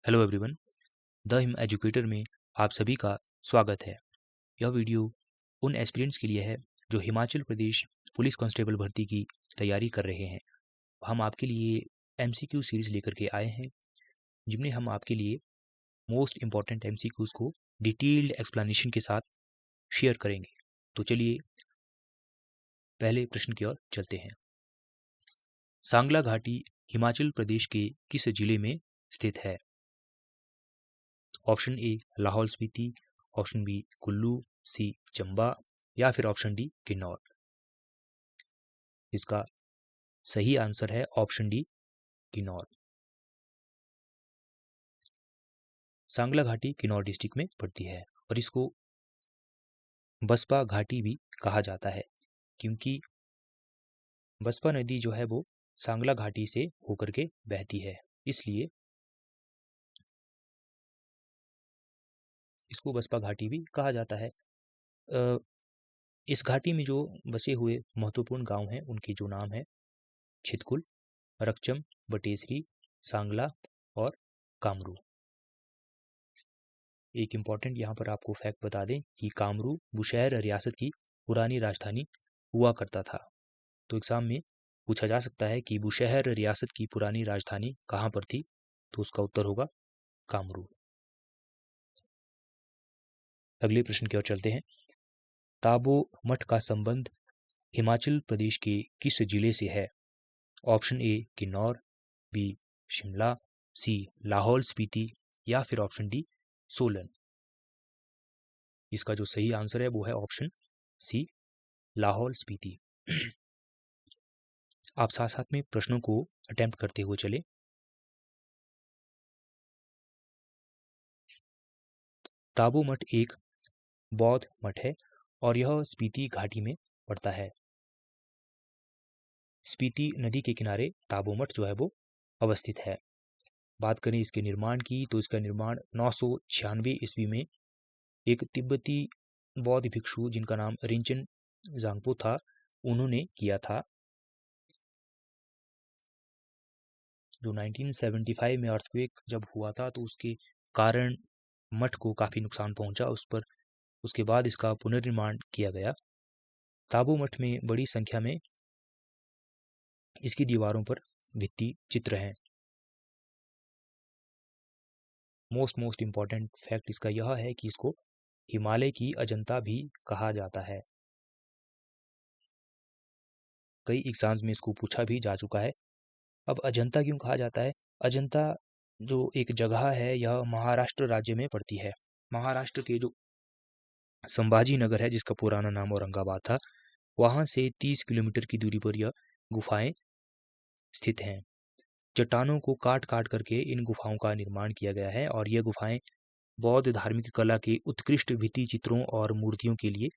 Hello everyone, the him educator में आप सभी का स्वागत है। यह वीडियो उन एस्पिरेंट्स के लिए है जो हिमाचल प्रदेश पुलिस कांस्टेबल भर्ती की तैयारी कर रहे हैं। हम आपके लिए एमसीक्यू सीरीज लेकर के आए हैं जिनमें हम आपके लिए मोस्ट इम्पॉर्टेंट एमसीक्यूज को डिटेल्ड एक्सप्लेनेशन के साथ शेयर करेंगे। तो चलिए पहले प्रश्न की ओर चलते हैं। सांगला घाटी हिमाचल प्रदेश के किस जिले में स्थित है? Option A Lahaul Spiti, option B Kullu, C Chamba या फिर ऑप्शन डी किन्नौर। इसका सही आंसर है ऑप्शन डी किन्नौर। सांगला घाटी किन्नौर डिस्ट्रिक्ट में पड़ती है और इसको बसपा घाटी भी कहा जाता है क्योंकि बसपा नदी जो है वो सांगला घाटी से होकर के बहती है, इसलिए इसको बसपा घाटी भी कहा जाता है। इस घाटी में जो बसे हुए महत्वपूर्ण गांव हैं उनके जो नाम है छितकुल, रकचम, बटेसरी, सांगला और कामरू। एक इम्पॉर्टेंट यहाँ पर आपको फैक्ट बता दें कि कामरू बुशहर रियासत की पुरानी राजधानी हुआ करता था। तो एग्जाम में पूछा जा सकता है कि बुशहर रियासत की पुरानी राजधानी कहाँ पर थी, तो उसका उत्तर होगा कामरू। अगले प्रश्न की ओर चलते हैं। ताबो मठ का संबंध हिमाचल प्रदेश के किस जिले से है? Option A Kinnaur, B Shimla, C Lahaul Spiti या फिर ऑप्शन डी सोलन। इसका जो सही आंसर है वो है ऑप्शन सी लाहौल स्पीति। आप साथ साथ में प्रश्नों को अटेम्प्ट करते हुए चले। ताबो मठ एक बौद्ध मठ है और यह स्पीति घाटी में पड़ता है। स्पीति नदी के किनारे ताबो मठ जो है वो अवस्थित है। बात करें इसके निर्माण की तो इसका निर्माण 996 ईस्वी में एक तिब्बती बौद्ध भिक्षु जिनका नाम रिंचन जांगपो था, उन्होंने किया था। जो 1975 में अर्थक्वेक जब हुआ था तो उसके कारण मठ को काफ़ी नुकसान पहुंचा, उसके बाद इसका पुनर्निर्माण किया गया। ताबो मठ में बड़ी संख्या में इसकी दीवारों पर भित्ति चित्र हैं। मोस्ट इम्पॉर्टेंट फैक्ट इसका यह है कि इसको हिमालय की अजंता भी कहा जाता है। कई एग्जाम्स में इसको पूछा भी जा चुका है। अब अजंता क्यों कहा जाता है? अजंता जो एक जगह है यह महाराष्ट्र राज्य में पड़ती है। महाराष्ट्र के जो संभाजी नगर है जिसका पुराना नाम औरंगाबाद था, वहां से 30 किलोमीटर की दूरी पर यह गुफाएं स्थित हैं। चट्टानों को काट काट करके इन गुफाओं का निर्माण किया गया है और यह गुफाएं बौद्ध धार्मिक कला के उत्कृष्ट भित्ति चित्रों और मूर्तियों के लिए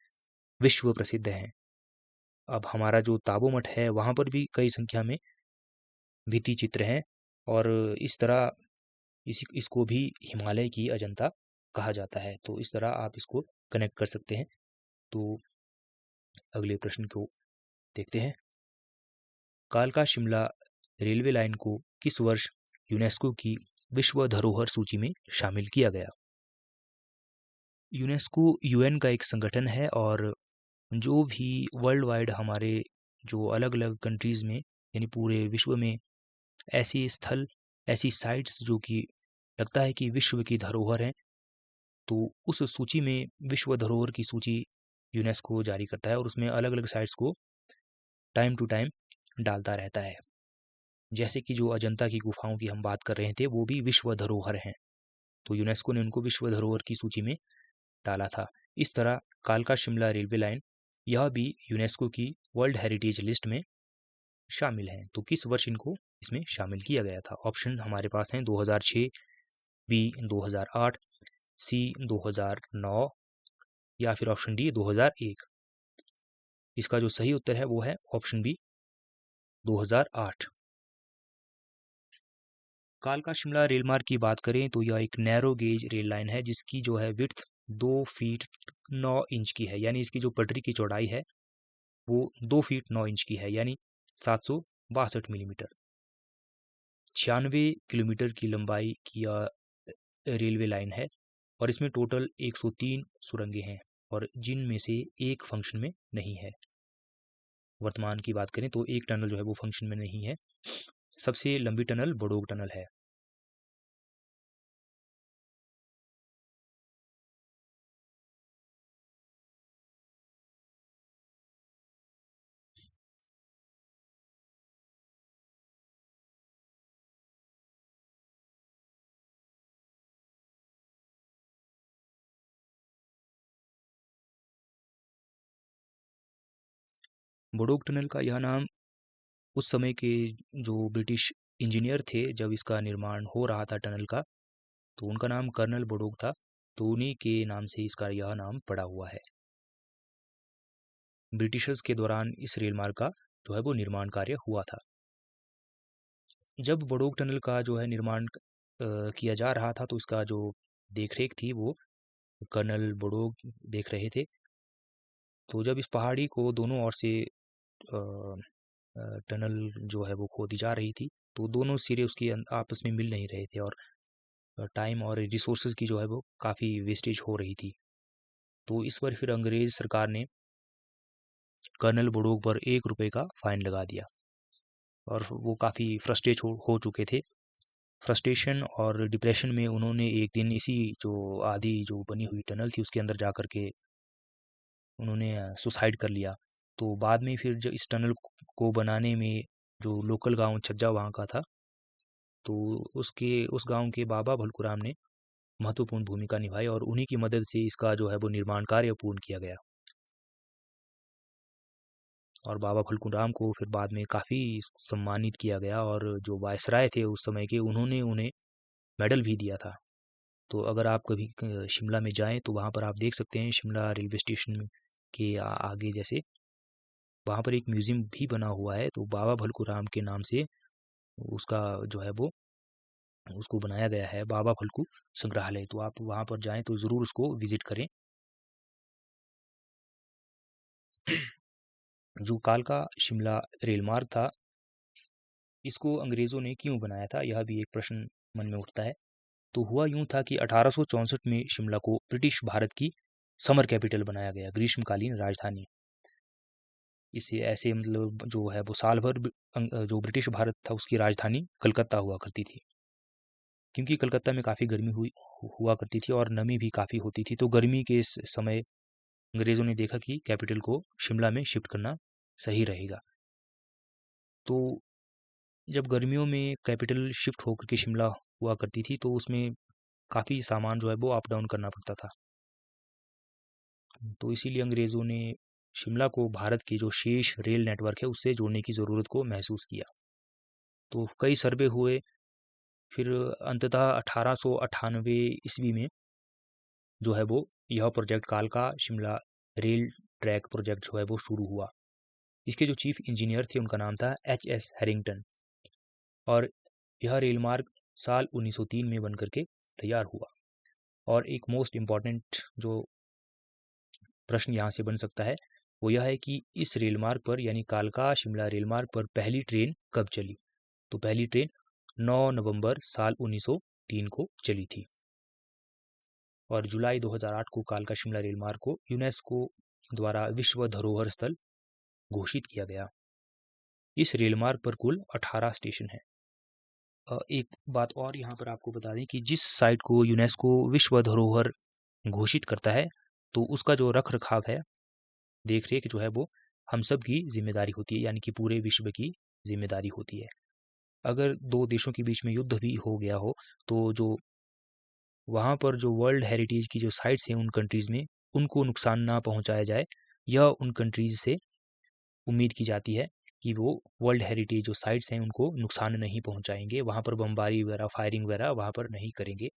विश्व प्रसिद्ध हैं। अब हमारा जो ताबो मठ है वहां पर भी कई संख्या में भित्ति चित्र हैं और इस तरह इसको भी हिमालय की अजंता कहा जाता है। तो इस तरह आप इसको कनेक्ट कर सकते हैं। तो अगले प्रश्न को देखते हैं। कालका शिमला रेलवे लाइन को किस वर्ष यूनेस्को की विश्व धरोहर सूची में शामिल किया गया? यूनेस्को यूएन का एक संगठन है और जो भी वर्ल्ड वाइड हमारे जो अलग अलग कंट्रीज में यानी पूरे विश्व में ऐसी स्थल, ऐसी साइट्स जो कि लगता है कि विश्व की धरोहर हैं, तो उस सूची में विश्व धरोहर की सूची यूनेस्को जारी करता है और उसमें अलग अलग साइट्स को टाइम टू टाइम डालता रहता है। जैसे कि जो अजंता की गुफाओं की हम बात कर रहे थे वो भी विश्व धरोहर हैं, तो यूनेस्को ने उनको विश्व धरोहर की सूची में डाला था। इस तरह कालका शिमला रेलवे लाइन यह भी यूनेस्को की वर्ल्ड हेरिटेज लिस्ट में शामिल है। तो किस वर्ष इनको इसमें शामिल किया गया था? ऑप्शन हमारे पास हैं 2006, बी 2008, सी 2009 या फिर ऑप्शन डी 2001। इसका जो सही उत्तर है वो है ऑप्शन बी 2008। कालका शिमला रेल मार्ग की बात करें तो यह एक नैरो गेज रेल लाइन है जिसकी जो है विड्थ 2 फीट 9 इंच की है, यानी इसकी जो पटरी की चौड़ाई है वो 2 फीट 9 इंच की है, यानी 762 मिलीमीटर। 96 किलोमीटर की लंबाई की रेलवे लाइन है और इसमें टोटल 103 सुरंगें हैं और जिनमें से एक फंक्शन में नहीं है। वर्तमान की बात करें तो एक टनल जो है वो फंक्शन में नहीं है। सबसे लंबी टनल बड़ोग टनल है। बड़ोग टनल का यह नाम उस समय के जो ब्रिटिश इंजीनियर थे, जब इसका निर्माण हो रहा था टनल का, तो उनका नाम कर्नल बड़ोग था, तो उन्हीं के नाम से इसका यह नाम पड़ा हुआ है। ब्रिटिशर्स के दौरान इस रेल मार्ग का जो है वो निर्माण कार्य हुआ था। जब बड़ोग टनल का जो है निर्माण किया जा रहा था, तो इसका जो देखरेख थी वो कर्नल बड़ोग देख रहे थे। तो जब इस पहाड़ी को दोनों ओर से टनल जो है वो खोदी जा रही थी, तो दोनों सिरे उसके आपस में मिल नहीं रहे थे और टाइम और रिसोर्सेज की जो है वो काफ़ी वेस्टेज हो रही थी। तो इस पर फिर अंग्रेज सरकार ने कर्नल बड़ोग पर 1 रुपये का फाइन लगा दिया और वो काफ़ी फ्रस्ट्रेट हो चुके थे। फ्रस्ट्रेशन और डिप्रेशन में उन्होंने एक दिन इसी जो आधी जो बनी हुई टनल थी उसके अंदर जा कर के उन्होंने सुसाइड कर लिया। तो बाद में फिर जो इस टनल को बनाने में जो लोकल गांव छज्जा वहाँ का था, तो उस गांव के बाबा भलकुराम ने महत्वपूर्ण भूमिका निभाई और उन्हीं की मदद से इसका जो है वो निर्माण कार्य पूर्ण किया गया। और बाबा भलकुराम को फिर बाद में काफ़ी सम्मानित किया गया और जो वायसराय थे उस समय के, उन्होंने उन्हें मेडल भी दिया था। तो अगर आप कभी शिमला में जाएं तो वहाँ पर आप देख सकते हैं, शिमला रेलवे स्टेशन के आगे जैसे वहाँ पर एक म्यूज़ियम भी बना हुआ है, तो बाबा भलकुराम के नाम से उसका जो है वो उसको बनाया गया है, बाबा भलकु संग्रहालय। तो आप वहाँ पर जाएं तो ज़रूर उसको विजिट करें। जो कालका शिमला रेल मार्ग था, इसको अंग्रेज़ों ने क्यों बनाया था, यह भी एक प्रश्न मन में उठता है। तो हुआ यूं था कि 1864 में शिमला को ब्रिटिश भारत की समर कैपिटल बनाया गया, ग्रीष्मकालीन राजधानी। इसे ऐसे मतलब जो है वो साल भर जो ब्रिटिश भारत था उसकी राजधानी कलकत्ता हुआ करती थी, क्योंकि कलकत्ता में काफ़ी गर्मी हुआ करती थी और नमी भी काफ़ी होती थी। तो गर्मी के इस समय अंग्रेज़ों ने देखा कि कैपिटल को शिमला में शिफ्ट करना सही रहेगा। तो जब गर्मियों में कैपिटल शिफ्ट होकर के शिमला हुआ करती थी, तो उसमें काफ़ी सामान जो है वो अप डाउन करना पड़ता था। तो इसीलिए अंग्रेज़ों ने शिमला को भारत के जो शेष रेल नेटवर्क है उससे जोड़ने की ज़रूरत को महसूस किया। तो कई सर्वे हुए, फिर अंततः 1898 ईस्वी में जो है वो यह प्रोजेक्ट कालका शिमला रेल ट्रैक प्रोजेक्ट जो है वो शुरू हुआ। इसके जो चीफ इंजीनियर थे उनका नाम था H.S. हैरिंगटन और यह रेल मार्ग साल 1903 में बन करके तैयार हुआ। और एक मोस्ट इम्पॉर्टेंट जो प्रश्न यहाँ से बन सकता है वो यह है कि इस रेल मार्ग पर यानी कालका शिमला रेल मार्ग पर पहली ट्रेन कब चली। तो पहली ट्रेन 9 नवंबर साल 1903 को चली थी और जुलाई 2008 को कालका शिमला रेल मार्ग को यूनेस्को द्वारा विश्व धरोहर स्थल घोषित किया गया। इस रेल मार्ग पर कुल 18 स्टेशन हैं। एक बात और यहाँ पर आपको बता दें कि जिस साइट को यूनेस्को विश्व धरोहर घोषित करता है, तो उसका जो रख रखाव है, देख रेख जो है वो हम सब की जिम्मेदारी होती है, यानी कि पूरे विश्व की जिम्मेदारी होती है। अगर दो देशों के बीच में युद्ध भी हो गया हो, तो जो वहाँ पर जो वर्ल्ड हेरिटेज की जो साइट्स हैं उन कंट्रीज़ में, उनको नुकसान ना पहुँचाया जाए, यह उन कंट्रीज़ से उम्मीद की जाती है कि वो वर्ल्ड हेरिटेज जो साइट्स हैं उनको नुकसान नहीं पहुँचाएंगे, वहाँ पर बमबारी वगैरह फायरिंग वगैरह वहाँ पर नहीं करेंगे।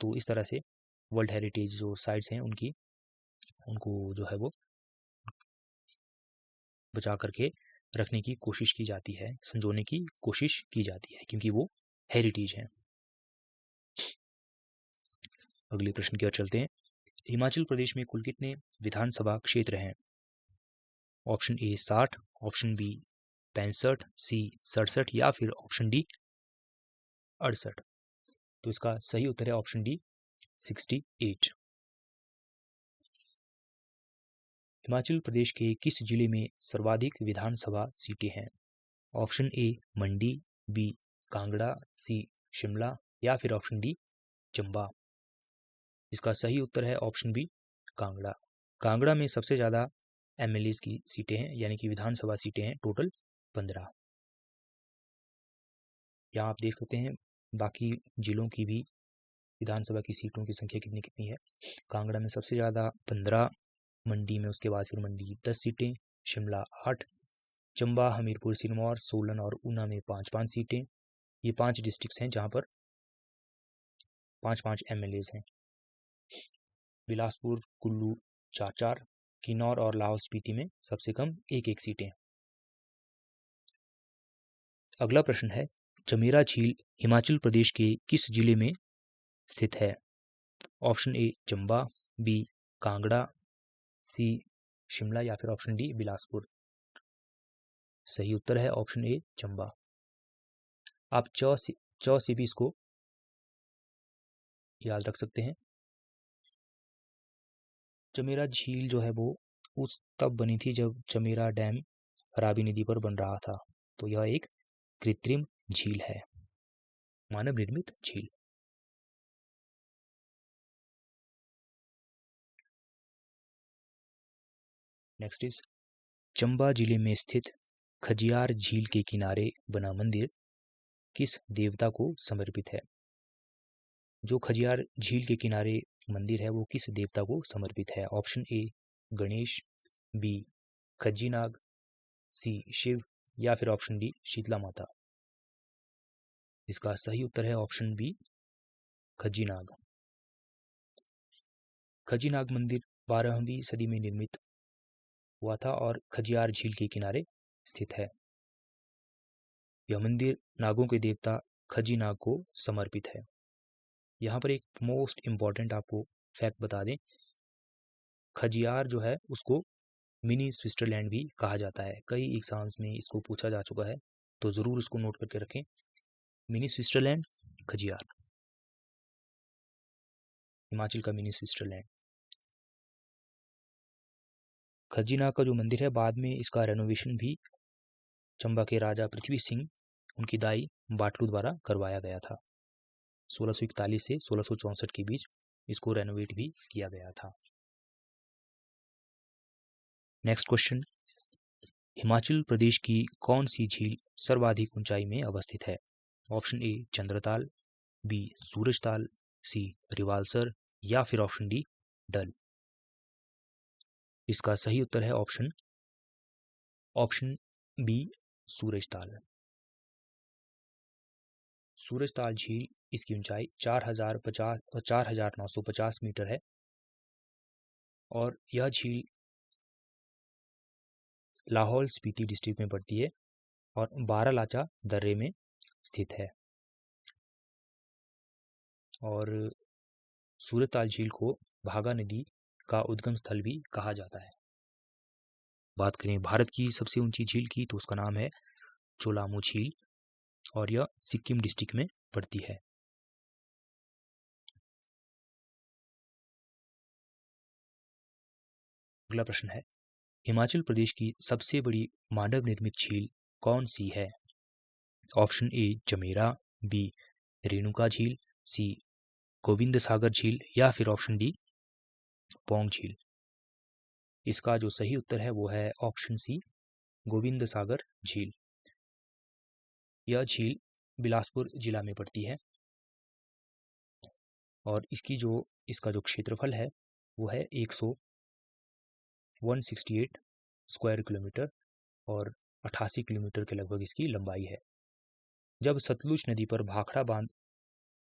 तो इस तरह से वर्ल्ड हेरिटेज जो साइट्स हैं उनको जो है वो बचा करके रखने की कोशिश की जाती है, संजोने की कोशिश की जाती है, क्योंकि वो हेरिटेज हैं। अगले प्रश्न की ओर चलते हैं। हिमाचल प्रदेश में कुल कितने विधानसभा क्षेत्र हैं? ऑप्शन ए 60, ऑप्शन बी 65, सी 67 या फिर ऑप्शन डी 68। तो इसका सही उत्तर है ऑप्शन डी 68। हिमाचल प्रदेश के किस जिले में सर्वाधिक विधानसभा सीटें हैं? Option A Mandi, B Kangra, C Shimla या फिर ऑप्शन डी चंबा। इसका सही उत्तर है ऑप्शन बी कांगड़ा। कांगड़ा में सबसे ज़्यादा एमएलएज की सीटें हैं, यानी कि विधानसभा सीटें हैं, टोटल 15। यहाँ आप देख सकते हैं बाकी जिलों की भी विधानसभा की सीटों की संख्या कितनी कितनी है। कांगड़ा में सबसे ज़्यादा 15, मंडी में उसके बाद फिर मंडी 10 सीटें, शिमला 8, चंबा, हमीरपुर, सिरमौर, सोलन और ऊना में 5-5 सीटें। ये 5 डिस्ट्रिक्ट्स हैं जहाँ पर 5-5 एमएलएज हैं। बिलासपुर, कुल्लू 4-4, किन्नौर और लाहौल स्पीति में सबसे कम 1-1 सीटें। अगला प्रश्न है, चमेरा झील हिमाचल प्रदेश के किस जिले में स्थित है? Option A Chamba, B Kangra, C Shimla या फिर ऑप्शन डी बिलासपुर। सही उत्तर है ऑप्शन ए चंबा। आप च से भी इसको याद रख सकते हैं। चमेरा झील जो है वो उस तब बनी थी जब चमेरा डैम रावी नदी पर बन रहा था, तो यह एक कृत्रिम झील है, मानव निर्मित झील। नेक्स्ट इज, चंबा जिले में स्थित खजियार झील के किनारे बना मंदिर किस देवता को समर्पित है? जो खजियार झील के किनारे मंदिर है वो किस देवता को समर्पित है? ऑप्शन ए गणेश, बी खज्जीनाग, सी शिव या फिर ऑप्शन डी शीतला माता। इसका सही उत्तर है ऑप्शन बी खज्जीनाग। खज्जीनाग मंदिर 12वीं सदी में निर्मित हुआ था और खजियार झील के किनारे स्थित है। यह मंदिर नागों के देवता खज्जीनाग को समर्पित है। यहाँ पर एक मोस्ट इम्पॉर्टेंट आपको फैक्ट बता दें, खजियार जो है उसको मिनी स्विट्जरलैंड भी कहा जाता है। कई एग्जाम्स में इसको पूछा जा चुका है, तो ज़रूर इसको नोट करके रखें। मिनी स्विट्जरलैंड खजियार, हिमाचल का मिनी स्विट्जरलैंड। खज्जीनाग का जो मंदिर है बाद में इसका रेनोवेशन भी चंबा के राजा पृथ्वी सिंह उनकी दाई बाटलू द्वारा करवाया गया था। 1641 से 1664 के बीच इसको रेनोवेट भी किया गया था। नेक्स्ट क्वेश्चन, हिमाचल प्रदेश की कौन सी झील सर्वाधिक ऊंचाई में अवस्थित है? Option A Chandratal, B Surajtal, C Rewalsar या फिर ऑप्शन डी डल। इसका सही उत्तर है ऑप्शन बी सूरजताल। सूरजताल झील, इसकी ऊंचाई 4950 मीटर है और यह झील लाहौल स्पीति डिस्ट्रिक्ट में पड़ती है और बारालाचा दर्रे में स्थित है। और सूरजताल झील को भागा नदी का उद्गम स्थल भी कहा जाता है। बात करें भारत की सबसे ऊंची झील की तो उसका नाम है चोलामू झील और यह सिक्किम डिस्ट्रिक्ट में पड़ती है। अगला प्रश्न है, हिमाचल प्रदेश की सबसे बड़ी मानव निर्मित झील कौन सी है? Option A Chamera, B Renuka झील, सी गोविंद सागर झील या फिर ऑप्शन डी पौंग झील। इसका जो सही उत्तर है वो है ऑप्शन सी गोविंद सागर झील। यह झील बिलासपुर जिला में पड़ती है और इसका जो क्षेत्रफल है वो है 168 स्क्वायर किलोमीटर और 88 किलोमीटर के लगभग इसकी लंबाई है। जब सतलुज नदी पर भाखड़ा बांध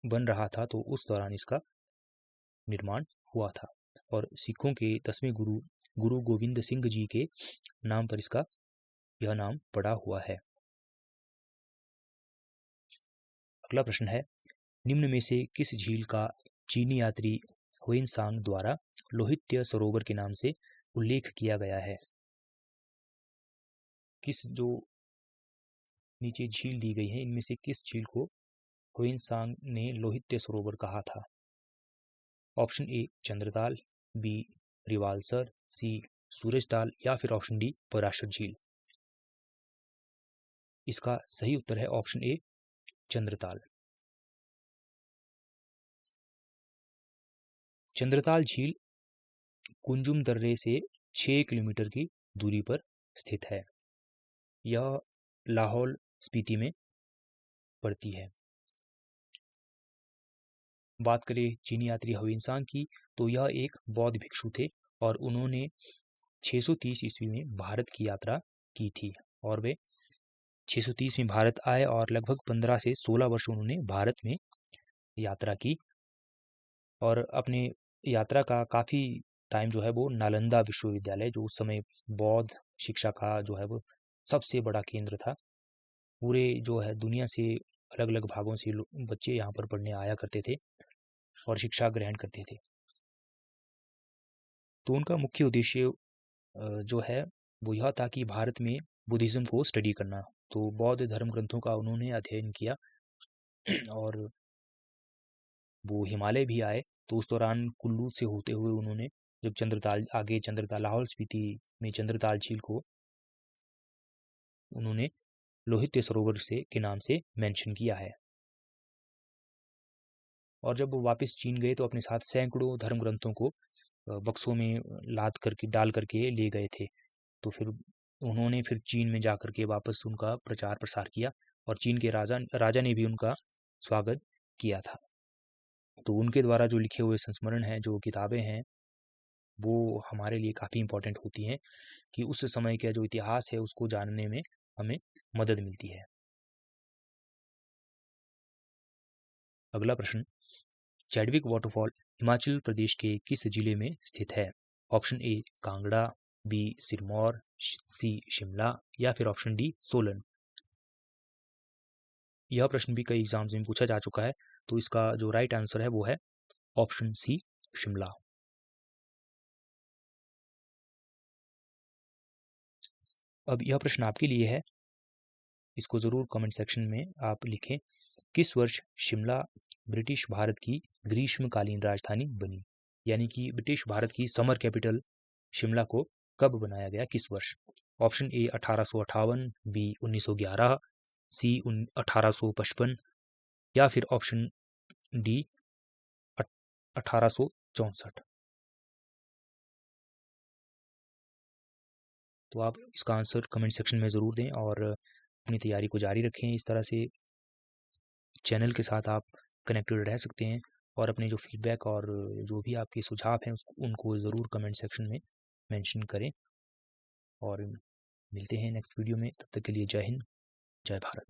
बन रहा था तो उस दौरान इसका निर्माण हुआ था और सिखों के 10वें गुरु गोविंद सिंह जी के नाम पर इसका यह नाम पड़ा हुआ है। अगला प्रश्न है, निम्न में से किस झील का चीनी यात्री हुएनसांग द्वारा लोहित्य सरोवर के नाम से उल्लेख किया गया है? किस जो नीचे झील दी गई है इनमें से किस झील को हुएनसांग ने लोहित्य सरोवर कहा था? Option A Chandratal, B Rewalsar, C Surajtal या फिर ऑप्शन डी पराशर झील। इसका सही उत्तर है ऑप्शन ए चंद्रताल। चंद्रताल झील कुंजुम दर्रे से 6 किलोमीटर की दूरी पर स्थित है। यह लाहौल स्पीति में पड़ती है। बात करें चीनी यात्री ह्वेनसांग की, तो यह एक बौद्ध भिक्षु थे और उन्होंने 630 ईस्वी में भारत की यात्रा की थी और वे 630 में भारत आए और लगभग 15 से 16 वर्ष उन्होंने भारत में यात्रा की और अपने यात्रा का काफ़ी टाइम जो है वो नालंदा विश्वविद्यालय, जो उस समय बौद्ध शिक्षा का जो है वो सबसे बड़ा केंद्र था, पूरे जो है दुनिया से अलग अलग भागों से बच्चे यहाँ पर पढ़ने आया करते थे और शिक्षा ग्रहण करते थे। तो उनका मुख्य उद्देश्य जो है वो यह था कि भारत में बुद्धिज़्म को स्टडी करना। तो बौद्ध धर्म ग्रंथों का उन्होंने अध्ययन किया और वो हिमालय भी आए। तो उस दौरान कुल्लू से होते हुए उन्होंने जब चंद्रताल लाहौल स्पीति में चंद्रताल झील को उन्होंने लोहित्य सरोवर से के नाम से मेंशन किया है। और जब वो वापस चीन गए तो अपने साथ सैकड़ों धर्म ग्रंथों को बक्सों में डाल करके ले गए थे। तो फिर उन्होंने चीन में जाकर के वापस उनका प्रचार प्रसार किया और चीन के राजा ने भी उनका स्वागत किया था। तो उनके द्वारा जो लिखे हुए संस्मरण हैं, जो किताबें हैं, वो हमारे लिए काफ़ी इम्पोर्टेंट होती हैं कि उस समय का जो इतिहास है उसको जानने में हमें मदद मिलती है। अगला प्रश्न, चैडविक वाटरफॉल हिमाचल प्रदेश के किस जिले में स्थित है? Option A Kangra, B Sirmaur, C Shimla या फिर ऑप्शन डी सोलन। यह प्रश्न भी कई एग्जाम्स में पूछा जा चुका है। तो इसका जो राइट आंसर है वो है ऑप्शन सी शिमला। अब यह प्रश्न आपके लिए है, इसको ज़रूर कमेंट सेक्शन में आप लिखें। किस वर्ष शिमला ब्रिटिश भारत की ग्रीष्मकालीन राजधानी बनी? यानी कि ब्रिटिश भारत की समर कैपिटल शिमला को कब बनाया गया, किस वर्ष? ऑप्शन ए 1858, बी 1911, सी 1855 या फिर ऑप्शन डी 1864। तो आप इसका आंसर कमेंट सेक्शन में ज़रूर दें और अपनी तैयारी को जारी रखें। इस तरह से चैनल के साथ आप कनेक्टेड रह सकते हैं और अपने जो फीडबैक और जो भी आपके सुझाव हैं उनको ज़रूर कमेंट सेक्शन में मेंशन करें। और मिलते हैं नेक्स्ट वीडियो में, तब तक के लिए जय हिंद, जय भारत।